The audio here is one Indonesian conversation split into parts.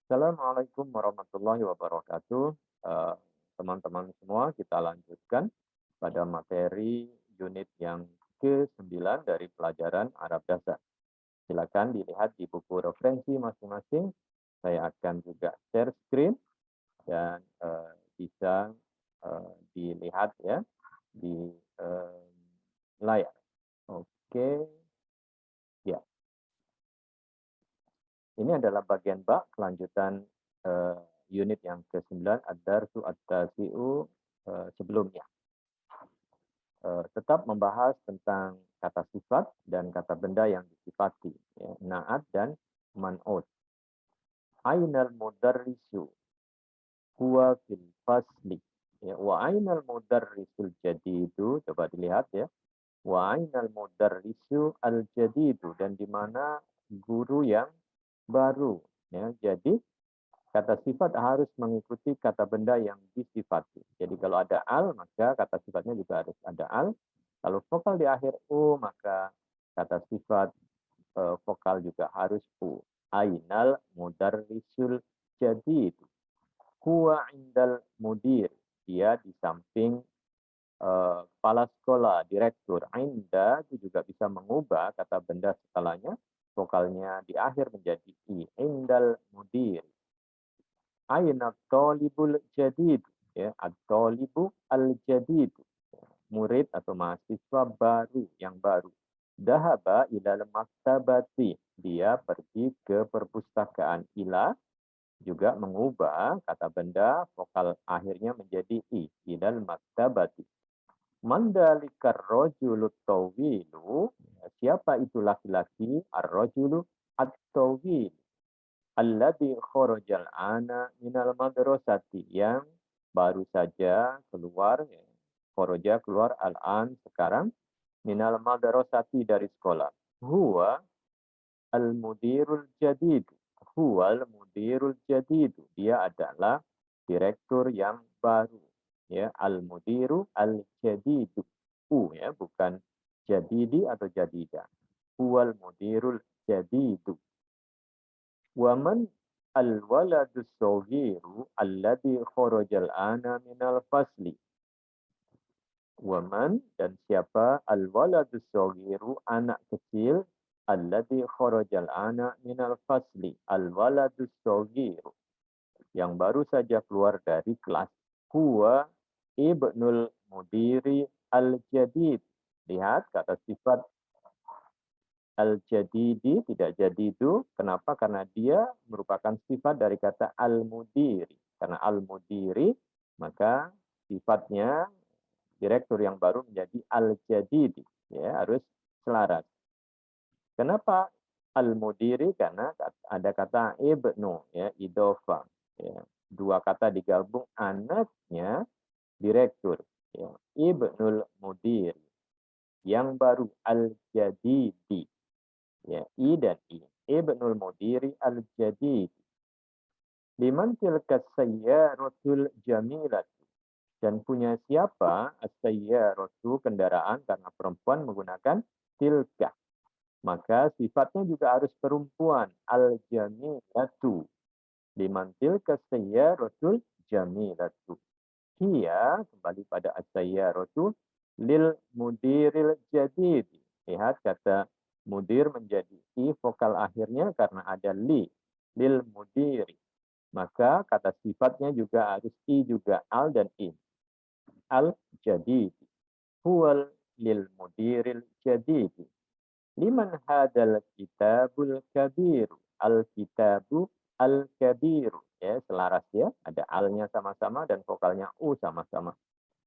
Assalamualaikum warahmatullahi wabarakatuh. Eh, Teman-teman semua, kita lanjutkan pada materi unit yang ke-9 dari pelajaran Arab Dasar. Silakan dilihat di buku referensi masing-masing. Saya akan juga share screen dan bisa dilihat ya di layar. Oke, ya. Ini adalah bagian bak kelanjutan unit yang ke-9 ad-darsu at-tasi'u sebelumnya. Tetap membahas tentang kata sifat dan kata benda yang disifati, ya, na'at dan man'ut. Ainal mudarrisu huwa fil fasli. Ya, wa ainal mudarrisul jadidu, coba dilihat ya. Wa ainal mudarrisu al-jadidu, dan di mana guru yang baru, ya. Jadi kata sifat harus mengikuti kata benda yang disifati. Jadi kalau ada al, maka kata sifatnya juga harus ada al. Kalau vokal di akhir u, maka kata sifat vokal juga harus u. Ainal mudarrisul jadid. Huwa indal mudir. Dia di samping kepala sekolah, direktur. Inda itu juga bisa mengubah kata benda setelahnya. Vokalnya di akhir menjadi i. Indal mudir. Aina talibul jadid, ya, at-talibu al-jadid, murid atau mahasiswa baru yang baru. Dahaba ilal maktabati, dia pergi ke perpustakaan. Ila juga mengubah kata benda vokal akhirnya menjadi i, ilal maktabati. Mandalikar rajulu tawilu, siapa itu laki-laki? Ar-rajulu at-tawil alladzi kharajal ana minal madrasati, yang baru saja keluar, ya, kharaja keluar al-an sekarang, minal madrasati dari sekolah. Huwa al-mudirul jadid. Huwa al-mudirul jadid. Dia adalah direktur yang baru. Ya, al-mudiru al-jadid. Ya, bukan jadidi atau jadida. Huwa al-mudirul jadid. Waman al-waladu saghiru alladhi kharajal ana minal fasli. Waman, dan siapa, al-waladu saghiru, anak kecil, alladhi kharajal ana minal fasli. Al-waladu saghiru, yang baru saja keluar dari kelas. Huwa ibnul mudiri al-jadid. Lihat kata sifat al-jadidi, tidak jadidu. Kenapa? Karena dia merupakan sifat dari kata al-mudiri. Karena al-mudiri, maka sifatnya direktur yang baru menjadi al-jadidi. Ya, harus selaras. Kenapa al-mudiri? Karena ada kata ibnu, ya, idofa. Ya. Dua kata digabung, anaknya direktur. Ya. Ibnul mudiri, yang baru, al-jadidi. Ya, i dan i. Ibnul mudiri al-jadid. Liman tilka sayyaratul jamilat. Dan punya siapa as-sayyaratu, kendaraan, karena perempuan menggunakan tilka. Maka sifatnya juga harus perempuan. Al-jamilatu. Liman tilka sayyaratul jamilatu. Hiya, kembali pada as-sayyaratu, lil mudiril jadid. Lihat kata mudir menjadi i, vokal akhirnya karena ada li, lil mudiri. Maka kata sifatnya juga harus i juga, al dan in. Al jadid. Huwal lil mudiril jadid. Liman hadal kitabul kabiru. Al kitabu al kabiru. Ya, selaras ya. Ada alnya sama-sama dan vokalnya u sama-sama.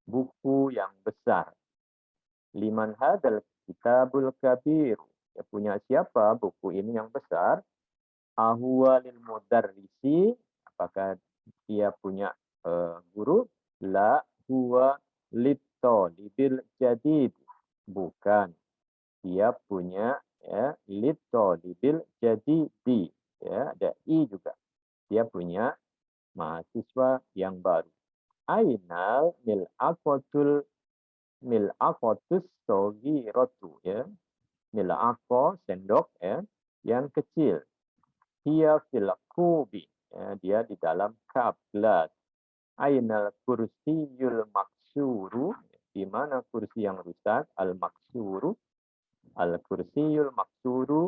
Buku yang besar. Liman hadal kitabul kabiru. Ya, punya siapa buku ini yang besar? Ahuwa lil mudarrisi. Apakah dia punya guru? La huwa littolibil jadid. Bukan. Dia punya, ya, littolibil jadidi. Ya, ada i juga. Dia punya mahasiswa yang baru. Ainal mil'aqatus soghiratu, ya. Mil'aqah, sendok, ya, yang kecil. Hiya fil kubi. ya, dia di dalam kablat. Ainal kursiyul maksuru, di mana kursi yang rusak, al maksuru, al kursiyul maksuru,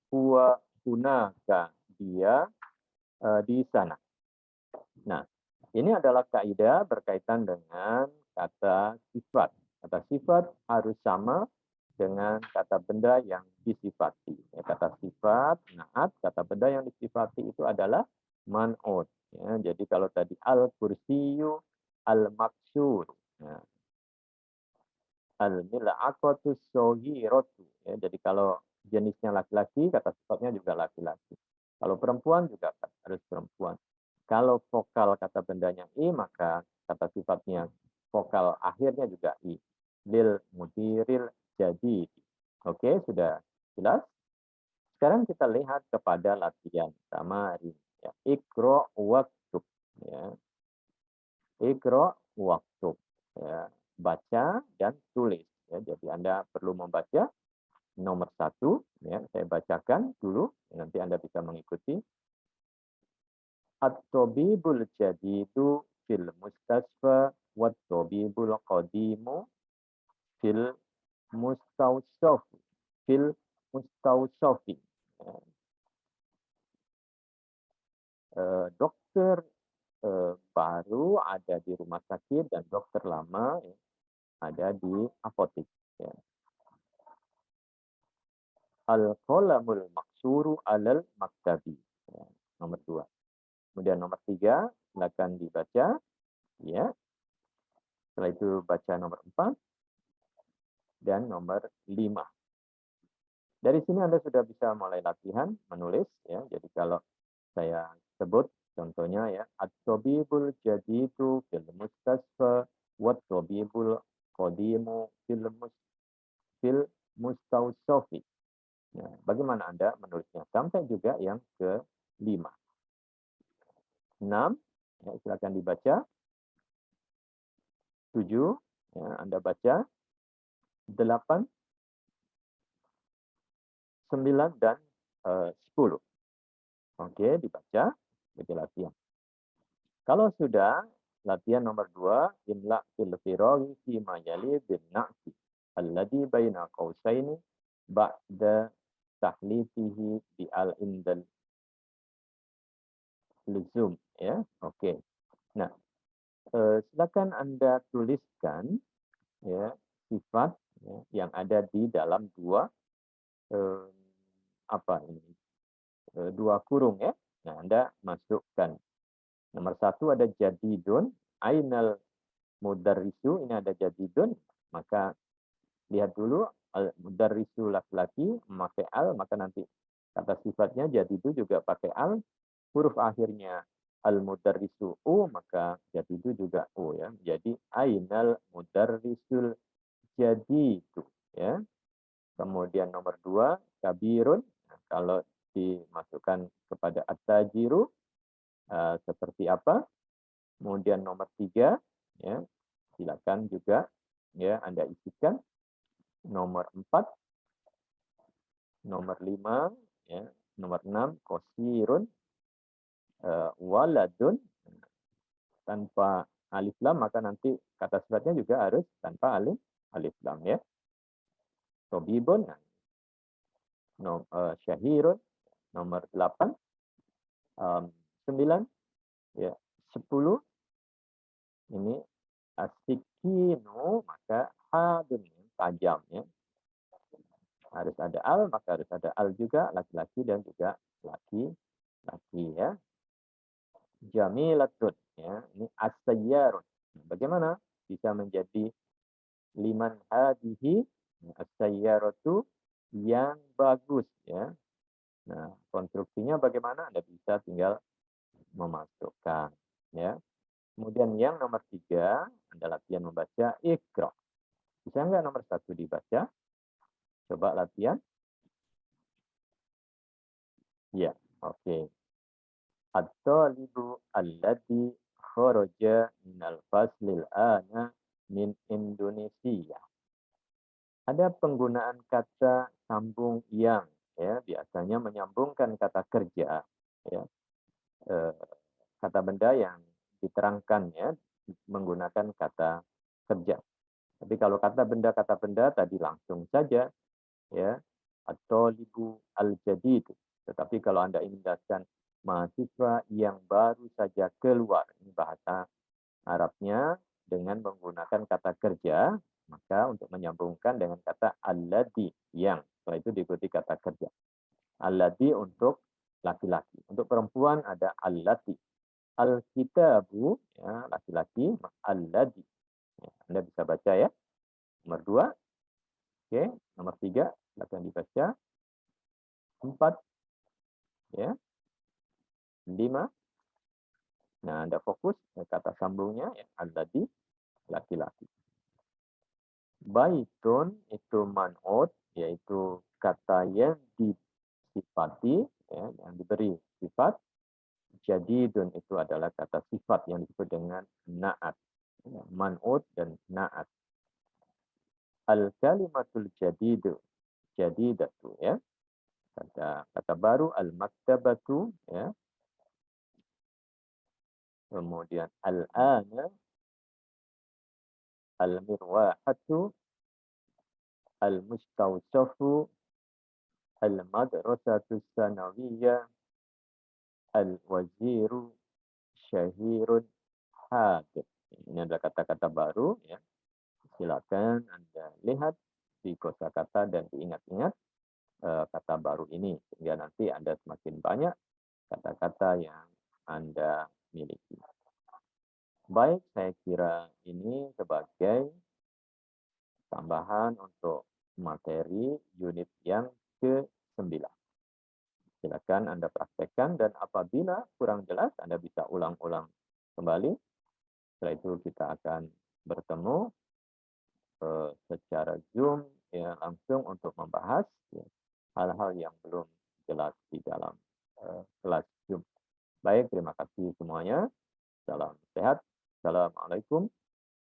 huwa hunaka, dia di sana. Nah, ini adalah kaidah berkaitan dengan kata sifat. Kata sifat harus sama dengan kata benda yang disifati. Ya, kata sifat, naat, kata benda yang disifati itu adalah man'ut. Ya, jadi kalau tadi al-kursiyu, al-maksur, ya, al-mil'aqatu sohiratu. Ya, jadi kalau jenisnya laki-laki, kata sifatnya juga laki-laki. Kalau perempuan juga harus perempuan. Kalau vokal kata bendanya i, maka kata sifatnya vokal akhirnya juga i. Lil mudiril jadi. Oke, sudah jelas? Sekarang kita lihat kepada latihan tamarin. Ya, ikro waktub. Ya. Ikro waktub. Ya. Baca dan tulis. Ya. Jadi Anda perlu membaca nomor 1. Ya. Saya bacakan dulu. Nanti Anda bisa mengikuti. At-tabibul jadidu fil mustasfa wat-tabibul qadimu fil mustausofi. Fil mustausofi. Dokter baru ada di rumah sakit dan dokter lama ada di apotek. Ya. Al-qalamul maksuru alal maktabi. Ya, nomor 2. Kemudian nomor 3, silakan dibaca. Ya. Setelah itu baca nomor 4 dan nomor 5. Dari sini Anda sudah bisa mulai latihan menulis. Ya. Jadi kalau saya sebut contohnya ya, at-tabibul jadidu fil mustasfa wat-tabibul qadimu fil mustausofi. Ya, bagaimana Anda menulisnya? Sampai juga yang ke-5. 6, ya, silakan dibaca. 7, ya, Anda baca. 8, 9, dan 10. Oke, dibaca. Jadi latihan. Kalau sudah, latihan nomor 2, imla fil firaghi fi ma yali bin na'si alladhi baina qausaini ba'da tahlitihi bi al-indal luzum. Ya, oke. Nah, silakan Anda tuliskan ya sifat ya, yang ada di dalam dua dua kurung ya. Nah, Anda masukkan. Nomor 1 ada jadidun, ainal mudarrisu, ini ada jadidun, maka lihat dulu al mudarrisu laki-laki memakai al, maka nanti kata sifatnya jadidu juga pakai al, huruf akhirnya al mudarrisu u, maka jadidu juga u ya. Jadi ainal mudarrisul jadidu ya. Kemudian nomor 2 kabirun. Nah, kalau dimasukkan kepada at-tajiru seperti apa? Kemudian nomor 3 ya, silakan juga ya Anda isikan. Nomor 4, nomor 5 ya, nomor 6 qasirun, waladun tanpa alif lam, maka nanti kata sifatnya juga harus tanpa alif lam ya. Tabibun, syahirun, nomor 8, 9 ya, 10 ini asikinu, maka hadun tajam ya. Harus ada al, maka harus ada al juga, laki-laki dan juga laki-laki ya. Jamilatun ya, ini as-sayyarun. Bagaimana bisa menjadi liman hadihi as-sayyaratu yang bagus ya. Nah, konstruksinya bagaimana? Anda bisa tinggal memasukkan ya. Kemudian yang nomor 3, Anda latihan membaca Iqra. Bisa nggak nomor 1 dibaca? Coba latihan. Ya, oke. At-talibu alladhi kharaja minal faslil ana min Indonesia. Ada penggunaan kata sambung yang ya biasanya menyambungkan kata kerja ya. eh, kata benda yang diterangkan ya menggunakan kata kerja. Tapi kalau kata benda tadi langsung saja ya atau libu al-jadid. Tetapi kalau Anda ingin jelaskan mahasiswa yang baru saja keluar, ini bahasa Arabnya dengan menggunakan kata kerja, maka untuk menyambungkan dengan kata alladhi yang, setelah itu diikuti kata kerja. Alladhi untuk laki-laki. Untuk perempuan ada allati. Al-kitabu, ya, laki-laki, alladhi. Ya, Anda bisa baca ya. Nomor 2, oke. Nomor 3, silakan dibaca. 4, ya. 5, nah Anda fokus ke kata sambungnya, ya, alladhi, laki-laki. Baitun itu man'ut, yaitu kata yang disifati, ya, yang diberi sifat. Jadidun itu adalah kata sifat yang disebut dengan na'at. Ya, man'ut dan na'at. Al-kalimatul jadidu, jadidatu, ya. Kata baru, al-maktabatu, ya. Kemudian al-ana, al-mirwahatu, al-mustawsafu, al-madrasatu sanawiyah, al-waziru, syahirun, hadir. Ini adalah kata-kata baru. Ya. Silakan Anda lihat di kosakata dan diingat-ingat kata baru ini. Sehingga nanti Anda semakin banyak kata-kata yang Anda miliki. Baik, saya kira ini sebagai tambahan untuk materi unit yang ke-9. Silakan Anda praktekkan dan apabila kurang jelas Anda bisa ulang-ulang kembali. Setelah itu kita akan bertemu secara Zoom ya, langsung untuk membahas ya, hal-hal yang belum jelas di dalam kelas Zoom. Baik, terima kasih semuanya. Salam sehat. Assalamualaikum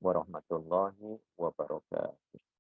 warahmatullahi wabarakatuh.